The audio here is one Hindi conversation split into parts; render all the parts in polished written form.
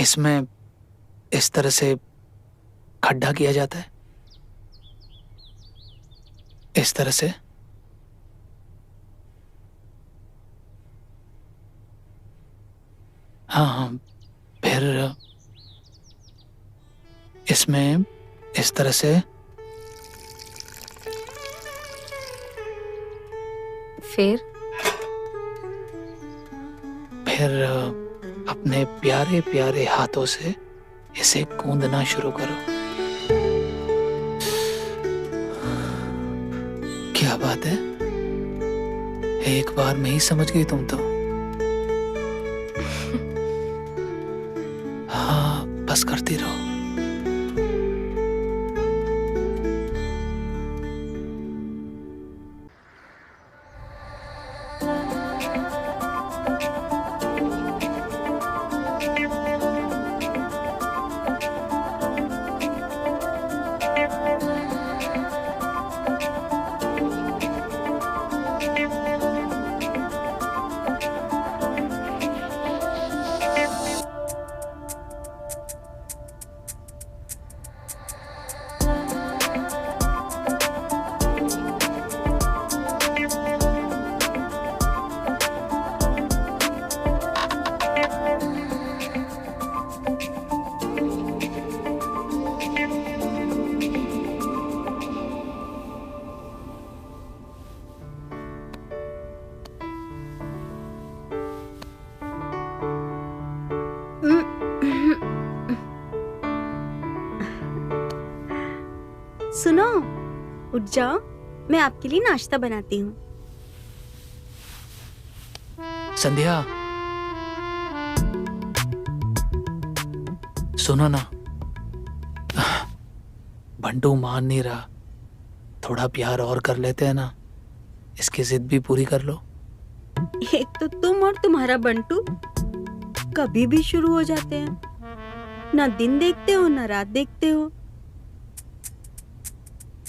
इसमें इस तरह से खड्डा किया जाता है, इस तरह से। हाँ हाँ, फिर इसमें इस तरह से। फिर अपने प्यारे प्यारे हाथों से इसे गूंदना शुरू करो। क्या बात है, एक बार में ही समझ गई तुम तो। हाँ, बस करती रहो। सुनो, उठ जाओ, मैं आपके लिए नाश्ता बनाती हूँ। संध्या, सुनो ना, बंटू मान नहीं रहा, थोड़ा प्यार और कर लेते हैं ना, इसकी जिद भी पूरी कर लो। एक तो तुम और तुम्हारा बंटू कभी भी शुरू हो जाते हैं, ना दिन देखते हो ना रात देखते हो।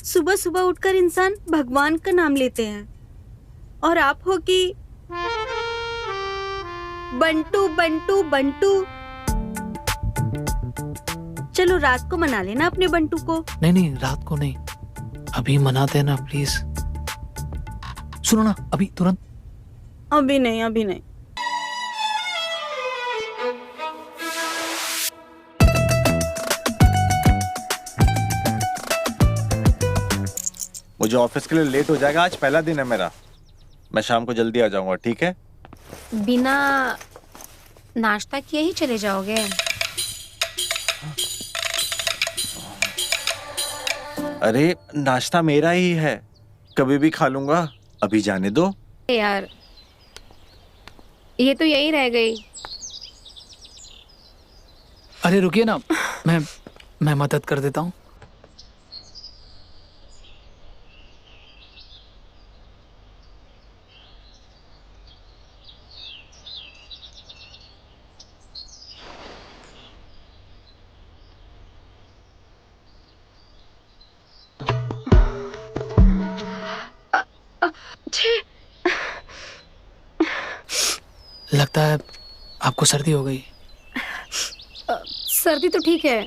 सुबह सुबह उठकर इंसान भगवान का नाम लेते हैं और आप हो कि बंटू बंटू बंटू। चलो रात को मना लेना अपने बंटू को। नहीं नहीं, रात को नहीं, अभी मनाते हैं ना प्लीज। सुनो ना, अभी तुरंत। अभी नहीं, अभी नहीं। मुझे ऑफिस के लिए लेट हो जाएगा, आज पहला दिन है मेरा। मैं शाम को जल्दी आ जाऊंगा, ठीक है? बिना नाश्ता किए ही चले जाओगे? अरे नाश्ता मेरा ही है, कभी भी खा लूंगा, अभी जाने दो। यार ये तो यही रह गई। अरे रुकिए ना, मैं मदद कर देता हूँ। लगता है आपको सर्दी हो गई। सर्दी तो ठीक है,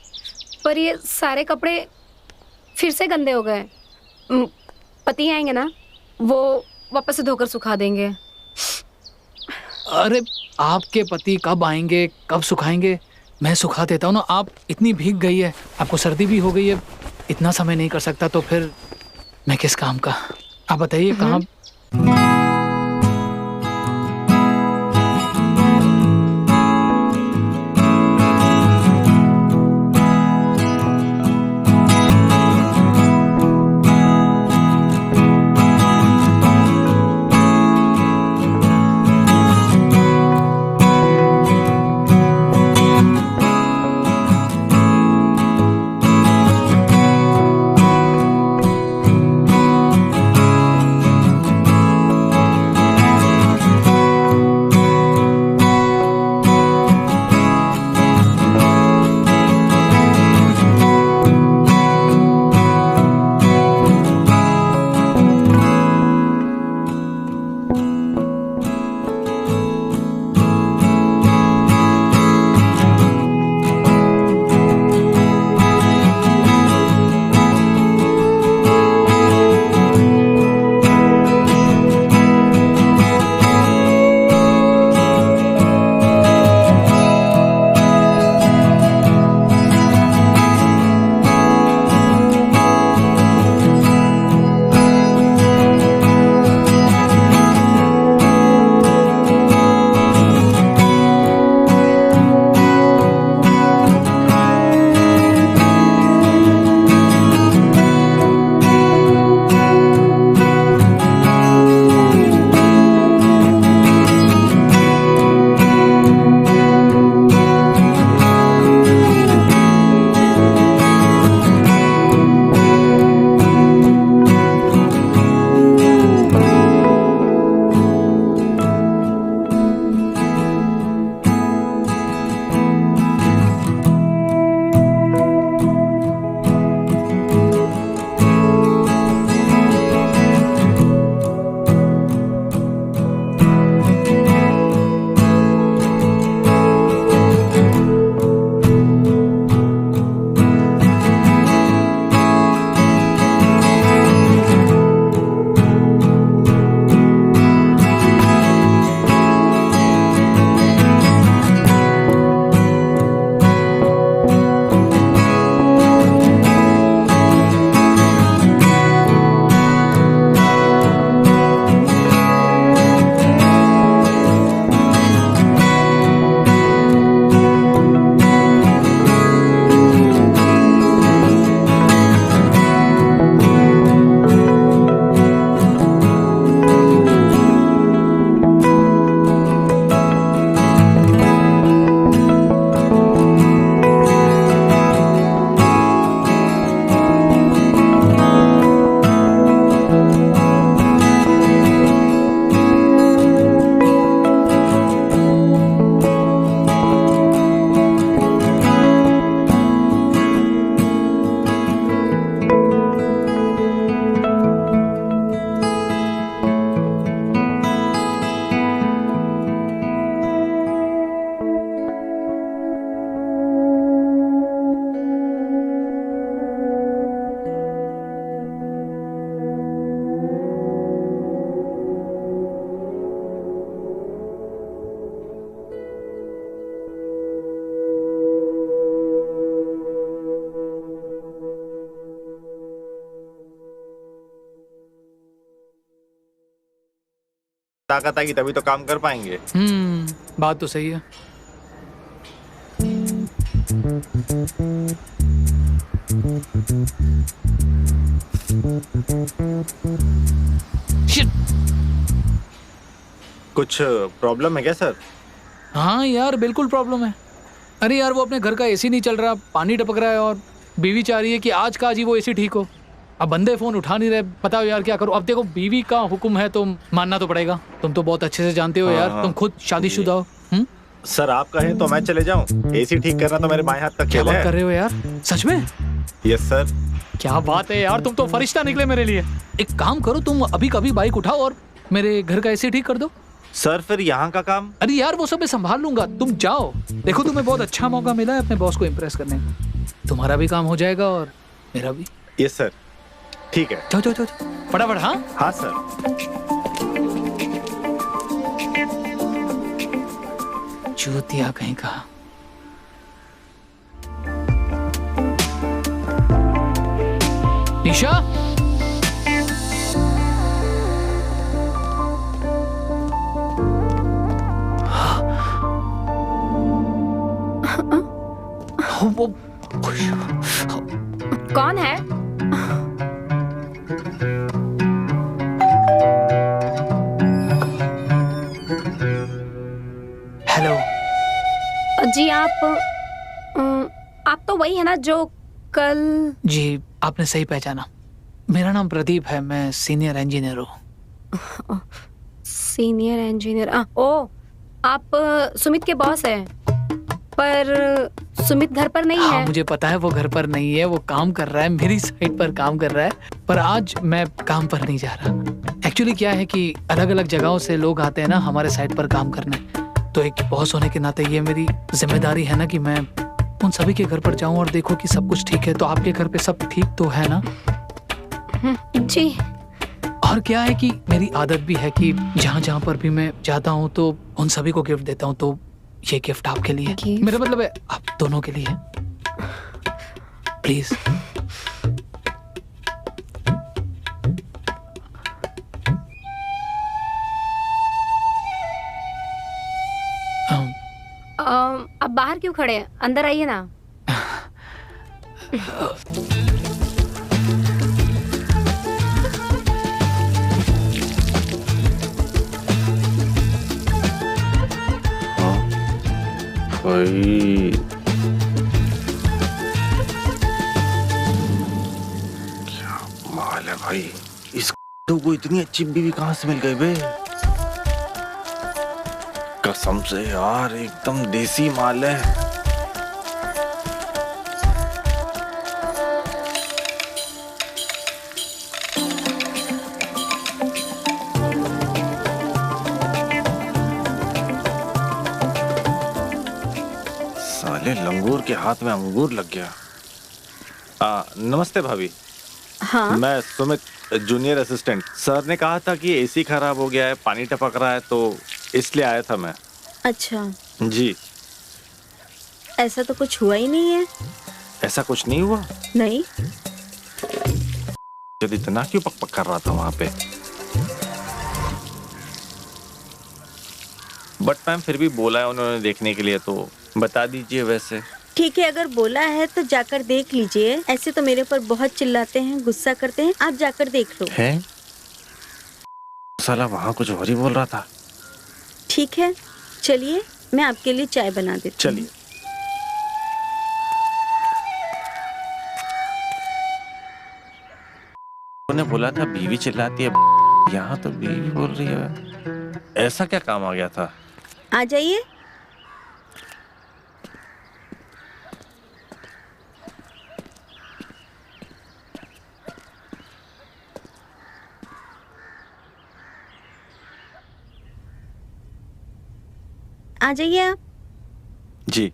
पर ये सारे कपड़े फिर से गंदे हो गए। पति आएंगे ना, वो वापस से धोकर सुखा देंगे। अरे आपके पति कब आएंगे, कब सुखाएंगे? मैं सुखा देता हूँ ना। आप इतनी भीग गई है, आपको सर्दी भी हो गई है, इतना समय नहीं कर सकता तो फिर मैं किस काम का? आप बताइए कहाँ। ताकत आएगी तभी तो काम कर पाएंगे। बात तो सही है। Shit! कुछ प्रॉब्लम है क्या सर? हाँ यार, बिल्कुल प्रॉब्लम है। अरे यार, वो अपने घर का एसी नहीं चल रहा, पानी टपक रहा है और बीवी चाह रही है कि आज का आज ही वो एसी ठीक हो। अब बंदे फोन उठा नहीं रहे, बताओ यार क्या करूं। अब देखो, बीवी का हुक्म है तो मानना तो पड़ेगा। तुम तो बहुत अच्छे से जानते हो यार, तुम खुद शादीशुदा हो। सर आप कहें तो मैं चले जाऊं? एसी ठीक करना तो मेरे बाएं हाथ तक क्या खेल बात है। कर रहे हो यार, सच में? Yes sir. क्या बात है यार, तुम तो फरिश्ता निकले मेरे लिए। एक काम करो, तुम अभी कभी बाइक उठाओ और मेरे घर का एसी ठीक कर दो। सर फिर यहाँ का काम? अरे यार, वो सब मैं संभाल लूंगा, तुम जाओ। देखो, तुम्हें बहुत अच्छा मौका मिला है अपने बॉस को इम्प्रेस करने का। तुम्हारा भी काम हो जाएगा और मेरा भी। यस सर, ठीक है। जाओ जाओ जाओ, फटाफट। हाँ हाँ सर। चूतिया कहीं का। निशा, वो कौन है? हेलो। जी आप तो वही है ना जो कल? जी, आपने सही पहचाना। मेरा नाम प्रदीप है, मैं सीनियर इंजीनियर हूँ। Senior engineer? ओ, आप सुमित के बॉस हैं। पर सुमित घर पर नहीं हाँ, है। मुझे पता है वो घर पर नहीं है, वो काम कर रहा है, मेरी साइट पर काम कर रहा है। पर आज मैं काम पर नहीं जा रहा। एक्चुअली क्या है कि अलग अलग जगहों से लोग आते हैं ना हमारे साइट पर काम करने, तो एक बॉस होने के नाते ये मेरी जिम्मेदारी है ना कि मैं उन सभी के घर पर जाऊं और देखो कि सब कुछ ठीक है। तो आपके घर पे सब ठीक तो है ना? जी। और क्या है कि मेरी आदत भी है कि जहाँ जहाँ पर भी मैं जाता हूँ तो उन सभी को गिफ्ट देता हूँ। तो ये गिफ्ट आपके लिए है। मेरा मतलब है आप दोनों के लिए है। प्लीज। आप बाहर क्यों खड़े हैं? अंदर आइए ना। भाई क्या माल है भाई, इस को इतनी अच्छी बीवी कहाँ से मिल गई बे? कसम से यार, एकदम देसी माल है। साले लंगूर के हाथ में अंगूर लग गया। नमस्ते भाभी। हाँ, मैं सुमित, जूनियर असिस्टेंट। सर ने कहा था कि एसी खराब हो गया है, पानी टपक रहा है, तो इसलिए आया था मैं। अच्छा। जी। ऐसा तो कुछ हुआ ही नहीं है। ऐसा कुछ नहीं हुआ? नहीं। जब इतना क्यों पक कर रहा था वहां पे? बट मैम फिर भी बोला है उन्होंने देखने के लिए, तो बता दीजिए। वैसे ठीक है, अगर बोला है तो जाकर देख लीजिए। ऐसे तो मेरे ऊपर बहुत चिल्लाते हैं, गुस्सा करते हैं। आप जाकर देख लो। है? साला वहां कुछ और ही बोल रहा था। ठीक है, चलिए मैं आपके लिए चाय बना देती हूँ। चलिए। उन्होंने बोला था बीवी चिल्लाती है, यहाँ तो बीवी बोल रही है। ऐसा क्या काम आ गया था? आ जाइए। आ जाइए आप। जी।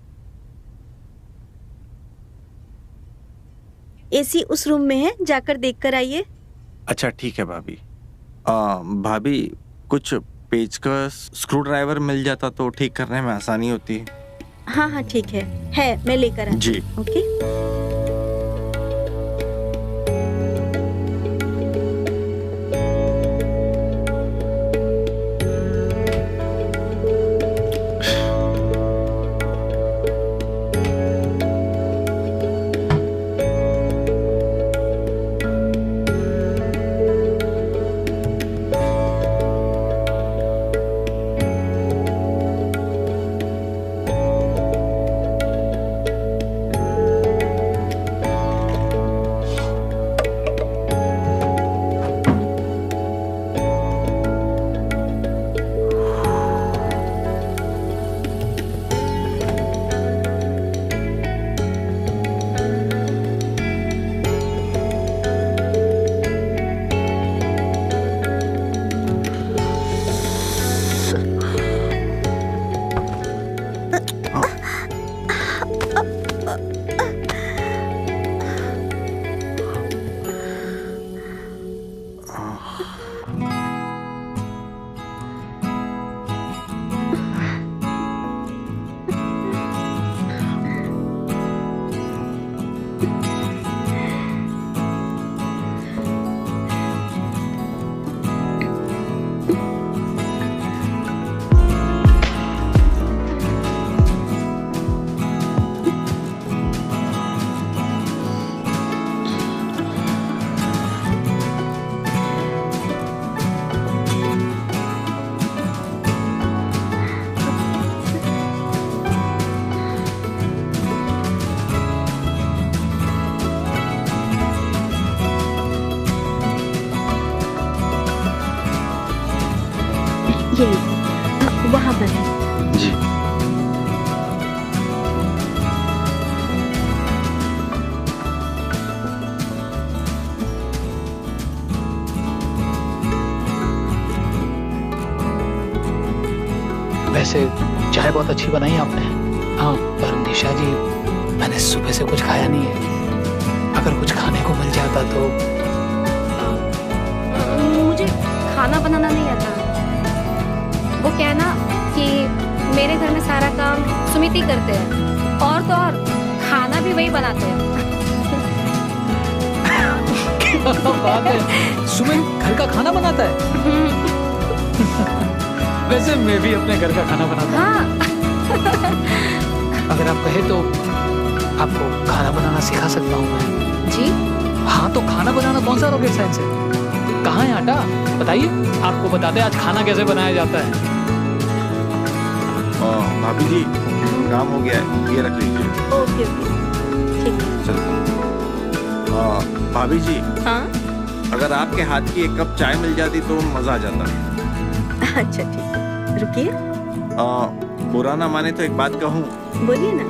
एसी उस रूम में है, जाकर देख कर आइए। अच्छा ठीक है भाभी। भाभी कुछ पेचकस, स्क्रू ड्राइवर मिल जाता तो ठीक करने में आसानी होती। हाँ हाँ ठीक है मैं लेकर आती जी। हूँ। ओके। ये लीजिए, वहाँ पर है। जी। वैसे चाय बहुत अच्छी बनाई आपने। हाँ, पर निशा जी, मैंने सुबह से कुछ खाया नहीं है। अगर कुछ खाने को मिल जाता तो। मुझे खाना बनाना नहीं आता। वो क्या है ना कि मेरे घर में सारा काम सुमित ही करते हैं, और तो और खाना भी वही बनाते हैं। क्या बात है, सुमित घर का खाना बनाता है? वैसे मैं भी अपने घर का खाना बनाता हूँ। हाँ। अगर आप कहे तो आपको खाना बनाना सिखा सकता हूँ मैं। जी? हाँ, तो खाना बनाना कौन सा रॉकेट साइंस है? कहाँ है आटा? बताइए, आपको बताते हैं आज खाना कैसे बनाया जाता है। भाभी जी, काम हो गया है, ये रख लीजिए। ओके ओके, ठीक है। चलो। भाभी जी, हाँ अगर आपके हाथ की एक कप चाय मिल जाती तो मजा आ जाता। अच्छा ठीक है, रुकिए। बुरा ना माने तो एक बात कहूँ। बोलिए ना।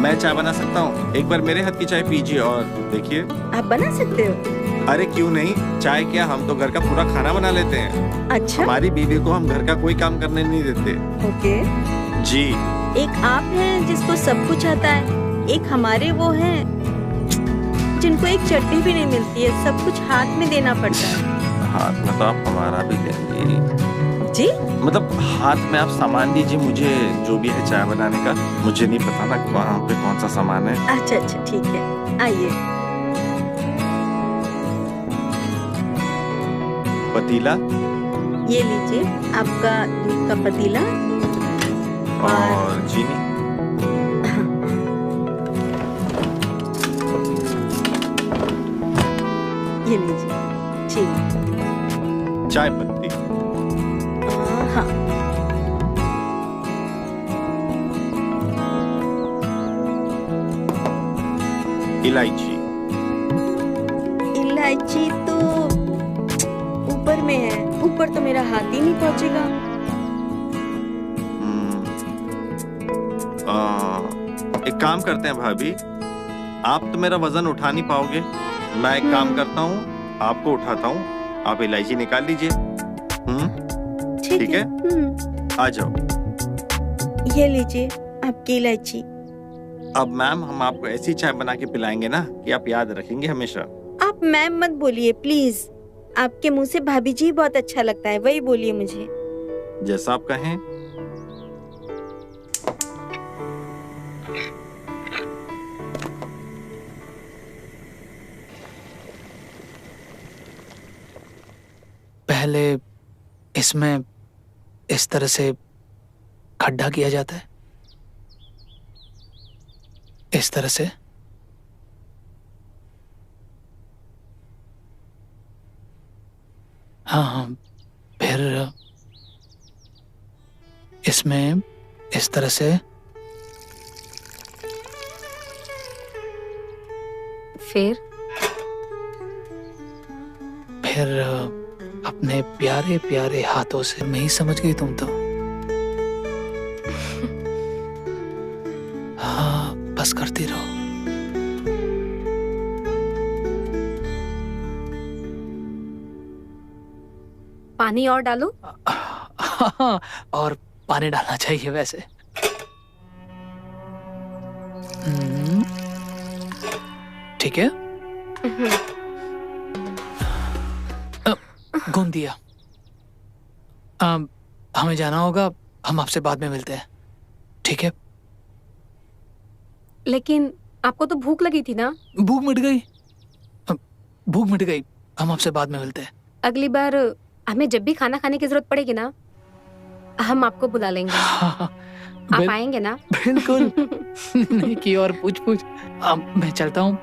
मैं चाय बना सकता हूँ, एक बार मेरे हाथ की चाय पीजिए और देखिए। आप बना सकते हो? अरे क्यों नहीं, चाय क्या, हम तो घर का पूरा खाना बना लेते हैं। अच्छा। हमारी बीवी को हम घर का कोई काम करने नहीं देते। ओके। जी। एक आप हैं जिसको सब कुछ आता है, एक हमारे वो हैं जिनको एक चटनी भी नहीं मिलती है, सब कुछ हाथ में देना पड़ता है। हाथ में तो आप हमारा भी देंगे जी? मतलब हाथ में आप सामान दीजिए मुझे, जो भी है चाय बनाने का। मुझे नहीं पता ना वहाँ पे कौन सा सामान है। अच्छा अच्छा ठीक है, आइए। पतीला ये लीजिए आपका दूध का पतीला और चीनी। ये लीजिए चीनी। चाय पत्ती। हाँ। इलायची। इलायची तो ऊपर में है, ऊपर तो मेरा हाथ ही नहीं पहुंचेगा। एक काम करते हैं भाभी, आप तो मेरा वजन उठा नहीं पाओगे, मैं एक काम करता हूँ, आपको उठाता हूँ, आप इलायची निकाल लीजिए। ठीक है, आ जाओ। ये लीजिए आपकी इलायची। अब मैम, हम आपको ऐसी चाय बना के पिलाएंगे ना कि आप याद रखेंगे हमेशा। आप मैम मत बोलिए प्लीज, आपके मुंह से भाभी जी बहुत अच्छा लगता है, वही बोलिए मुझे। जैसा आप कहें। पहले इसमें इस तरह से खड्डा किया जाता है, इस तरह से। हाँ, फिर इसमें इस तरह से। फिर अपने प्यारे प्यारे हाथों से। मैं ही समझ गई तुम तो। हाँ, बस करती रहो। पानी और डालो। और पानी डालना चाहिए वैसे। ठीक है, गूंद दिया। हमें जाना होगा, हम आपसे बाद में मिलते हैं, ठीक है? लेकिन आपको तो भूख लगी थी ना? भूख मिट गई, भूख मिट गई। हम आपसे बाद में मिलते हैं। अगली बार हमें जब भी खाना खाने की जरूरत पड़ेगी ना, हम आपको बुला लेंगे। आप आएंगे ना? बिल्कुल। नहीं की और पूछ। मैं चलता हूँ।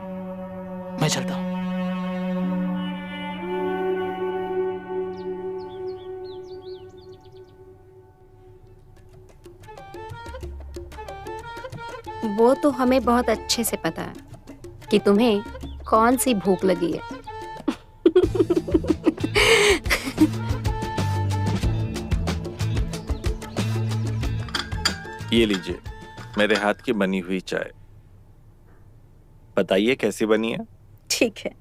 वो तो हमें बहुत अच्छे से पता है कि तुम्हें कौन सी भूख लगी है। ये लीजिए मेरे हाथ की बनी हुई चाय। बताइए कैसी बनी है? ठीक है।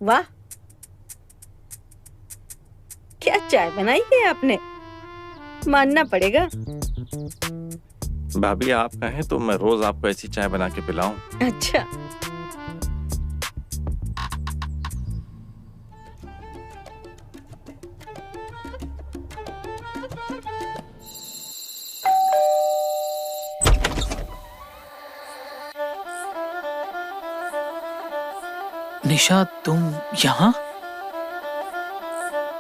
वाह, क्या चाय बनाई है आपने, मानना पड़ेगा। भाभी आप कहें तो मैं रोज आपको ऐसी चाय बना के पिलाऊं। अच्छा, निशा तुम यहाँ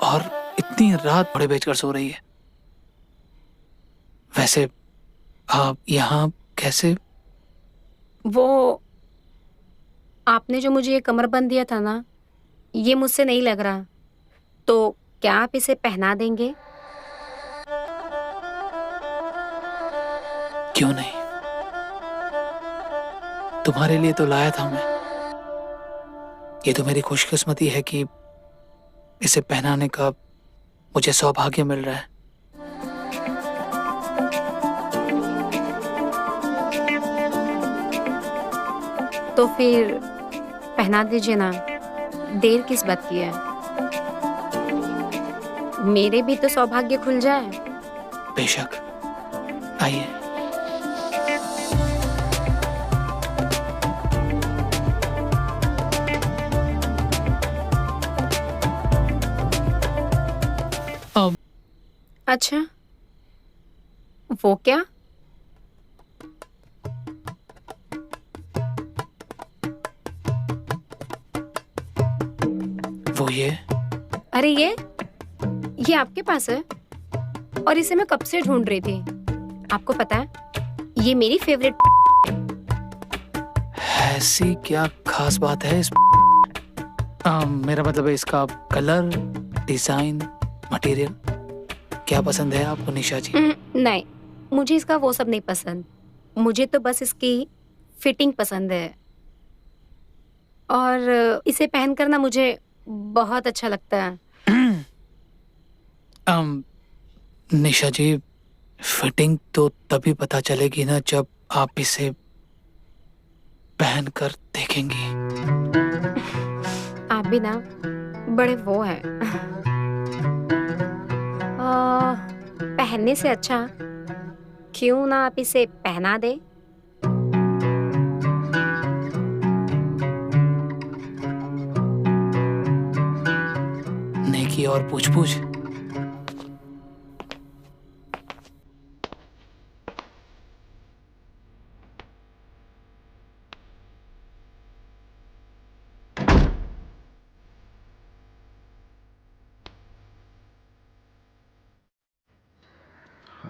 और इतनी रात बड़े बेचकर सो रही है। वैसे आप यहाँ कैसे? वो आपने जो मुझे ये कमरबंद दिया था ना, ये मुझसे नहीं लग रहा, तो क्या आप इसे पहना देंगे? क्यों नहीं, तुम्हारे लिए तो लाया था मैं। ये तो मेरी खुशकिस्मती है कि इसे पहनाने का मुझे सौभाग्य मिल रहा है। तो फिर पहना दीजिए ना, देर किस बात की है? मेरे भी तो सौभाग्य खुल जाए। बेशक, आइए। अच्छा, वो क्या? वो ये। अरे ये आपके पास है और इसे मैं कब से ढूंढ रही थी। आपको पता है, ये मेरी फेवरेट। ऐसी क्या खास बात है इस? मेरा मतलब है इसका कलर, डिजाइन, मटेरियल क्या पसंद है आपको निशा जी? नहीं, मुझे इसका वो सब नहीं पसंद। मुझे तो बस इसकी फिटिंग पसंद है और इसे पहनकर ना मुझे बहुत अच्छा लगता है। निशा जी, फिटिंग तो तभी पता चलेगी ना जब आप इसे पहनकर देखेंगी। आप भी ना बड़े वो हैं। पहनने से अच्छा क्यों ना आप इसे पहना दे? नेकी और पूछ-पूछ।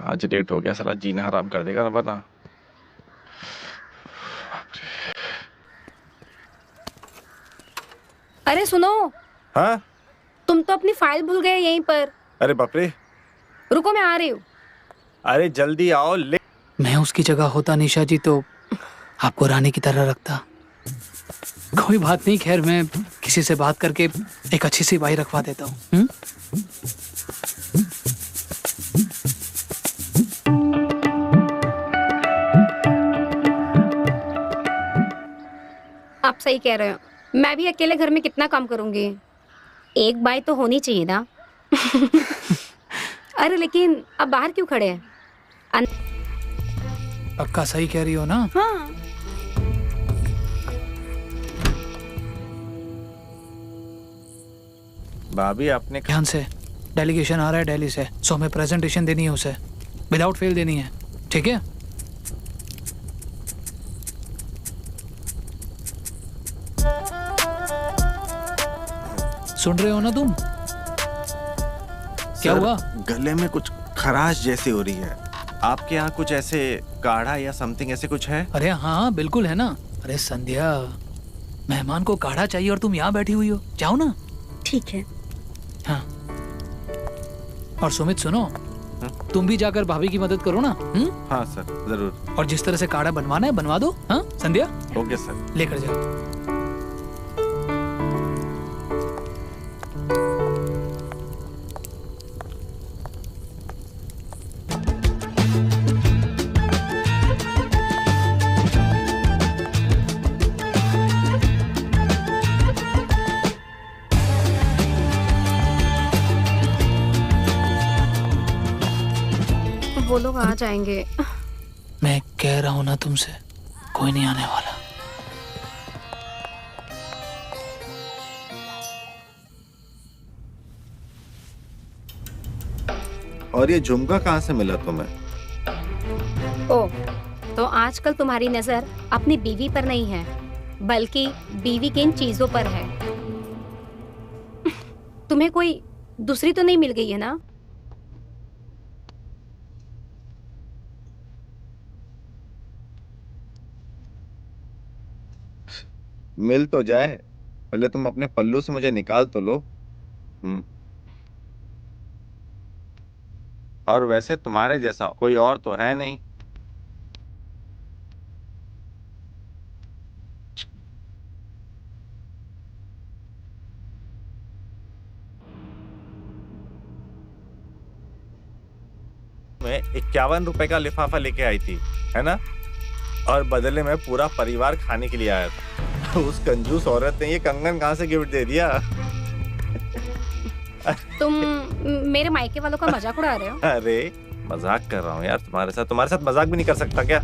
आज लेट हो गया, साला जीना हराम कर देगा ना वरना। अरे सुनो। हाँ? तुम तो अपनी फाइल भूल गए यहीं पर। अरे बाप रे। रुको, मैं आ रही हूँ। अरे जल्दी आओ। मैं उसकी जगह होता निशा जी तो आपको रानी की तरह रखता। कोई बात नहीं, खैर मैं किसी से बात करके एक अच्छी सी बाई रखवा देता हूँ। आप सही कह रहे हो, मैं भी अकेले घर में कितना काम करूंगी। एक बाई तो होनी चाहिए ना। अरे लेकिन अब बाहर क्यों खड़े हैं? पक्का सही कह रही हो ना? हाँ। भाभी आपने ध्यान से, डेलीगेशन आ रहा है दिल्ली से, सो हमें प्रेजेंटेशन देनी है उसे, विदाउट फेल देनी है, ठीक है? सुन रहे हो ना तुम? क्या हुआ? गले में कुछ खराश जैसी हो रही है। आपके यहाँ कुछ ऐसे काढ़ा या समथिंग ऐसे कुछ है? अरे हाँ बिल्कुल है ना। अरे संध्या, मेहमान को काढ़ा चाहिए और तुम यहाँ बैठी हुई हो, जाओ ना। ठीक है। हाँ, और सुमित सुनो, तुम भी जाकर भाभी की मदद करो ना। हाँ सर, जरूर। और जिस तरह से काढ़ा बनवाना है बनवा दो। हाँ संध्या? Okay sir. लेकर जाओ। वो लोग आ जाएंगे। मैं कह रहा हूँ ना तुमसे, कोई नहीं आने वाला। और ये झुमका कहाँ से मिला तुम्हें? ओ, तो आजकल तुम्हारी नजर अपनी बीवी पर नहीं है, बल्कि बीवी की इन चीजों पर है। तुम्हें कोई दूसरी तो नहीं मिल गई है ना? मिल तो जाए, पहले तुम अपने पल्लू से मुझे निकाल तो लो। और वैसे तुम्हारे जैसा कोई और तो है नहीं। मैं 51 रुपए का लिफाफा लेके आई थी, है ना? और बदले में पूरा परिवार खाने के लिए आया था। उस कंजूस औरत ने ये कंगन कहाँ से गिफ्ट दे दिया? तुम मेरे मायके वालों का मजाक उड़ा रहे हो? अरे मजाक कर रहा हूँ यार तुम्हारे साथ मजाक भी नहीं कर सकता क्या?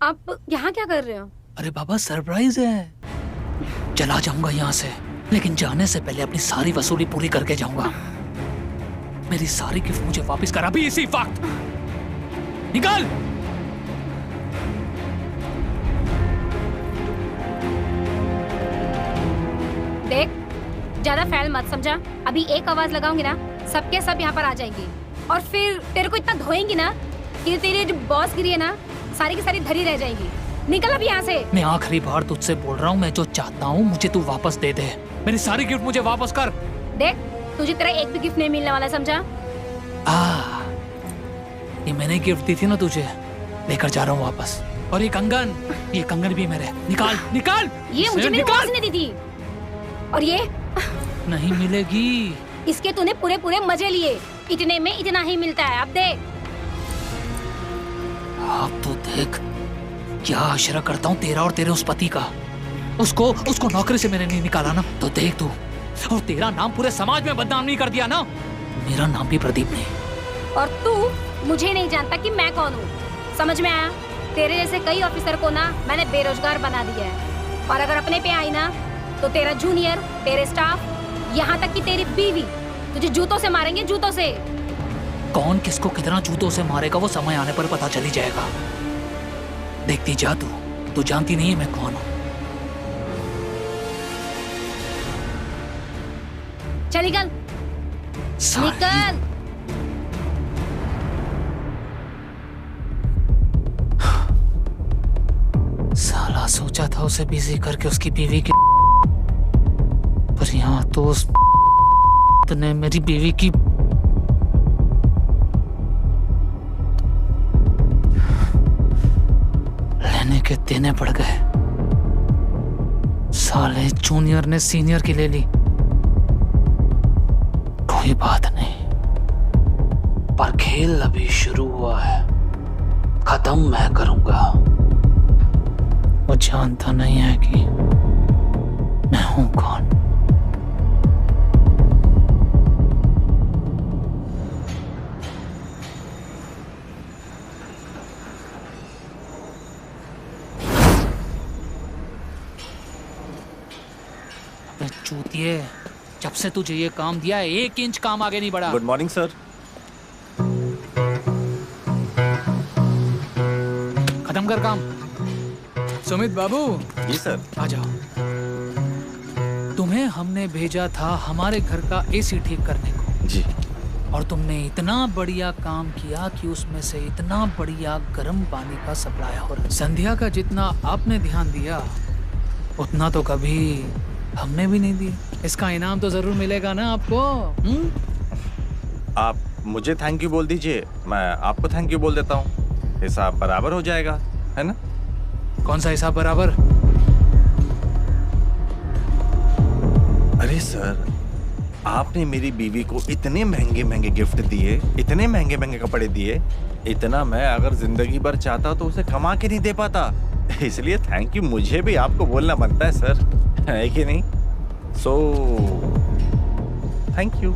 आप यहाँ क्या कर रहे हो? अरे बाबा सरप्राइज है। चला जाऊंगा यहाँ से, लेकिन जाने से पहले अपनी सारी वसूली पूरी करके जाऊंगा। मेरी सारी गिफ्ट मुझे वापस कर अभी इसी वक्त। निकाल। देख, ज्यादा फैल मत समझा। अभी एक आवाज लगाऊंगी ना, सबके सब यहाँ पर आ जाएंगी और फिर तेरे को इतना धोएंगी ना कि तेरी जो बॉस गिरी है ना, सारी की सारी धरी रह जाएगी। निकल अब यहाँ से। मैं आखिरी बार तुझसे बोल रहा हूँ, मैं जो चाहता हूँ मुझे तू वापस दे दे। मेरी सारी गिफ्ट मुझे वापस कर। देख, तुझे तेरा एक भी गिफ्ट नहीं मिलने वाला, समझा? ये मैंने गिफ्ट दी थी ना तुझे, लेकर जा रहा हूँ वापस। और ये कंगन भी मेरे। निकाल निकाल। ये मुझे मेरी बॉस ने दी थी। और ये नहीं मिलेगी। इसके तूने पूरे पूरे मजे लिए। इतने में इतना ही मिलता है। अब देख, अब तो देख क्या आशरा करता हूँ तेरा और तेरे उस पति का। उसको नौकरी से मैंने नहीं निकाला ना, तो देख तू। और तेरा नाम पूरे समाज में बदनाम नहीं कर दिया ना। मेरा नाम भी प्रदीप नहीं। और तू मुझे नहीं जानता कि मैं कौन हूँ, समझ में आया? तेरे जैसे कई ऑफिसर को ना मैंने बेरोजगार बना दिया है। और अगर अपने पे आई ना, तो तेरा जूनियर, तेरे स्टाफ, यहाँ तक कि तेरी बीवी तुझे जूतों से मारेंगे, जूतों से। कौन किसको कितना जूतों से मारेगा वो समय आने पर पता चली जाएगा। देखती जा तू जानती नहीं है मैं कौन हूँ। चल निकल, निकल। साला सोचा था उसे बिजी करके उसकी बीवी की, पर यहाँ तो उस ने मेरी बीवी की लेने के देने पड़ गए। साले जूनियर ने सीनियर की ले ली। कोई बात नहीं, पर खेल अभी शुरू हुआ है, खत्म मैं करूंगा। वो जानता नहीं है कि मैं हूं कौन। चूतिए, जब से तुझे ये काम दिया है 1 इंच काम आगे नहीं बढ़ा। Good morning sir. खत्म कर काम। सुमित बाबू। जी सर। आ जाओ। तुम्हें हमने भेजा था हमारे घर का एसी ठीक करने को। जी। और तुमने इतना बढ़िया काम किया कि उसमें से इतना बढ़िया गर्म पानी का सप्लाई हो रहा है। संध्या का जितना आपने ध्यान दिया उतना तो कभी हमने भी नहीं दिया। इसका इनाम तो जरूर मिलेगा ना आपको। आप मुझे थैंक यू बोल दीजिए, मैं आपको थैंक यू बोल देता हूँ। हिसाब बराबर हो जाएगा, है ना? कौन सा हिसाब बराबर? अरे सर, आपने मेरी बीवी को इतने महंगे महंगे गिफ्ट दिए, इतने महंगे महंगे कपड़े दिए, इतना मैं अगर जिंदगी भर चाहता तो उसे कमा के नहीं दे पाता। इसलिए थैंक यू मुझे भी आपको बोलना बनता है सर, है कि नहीं? So thank you.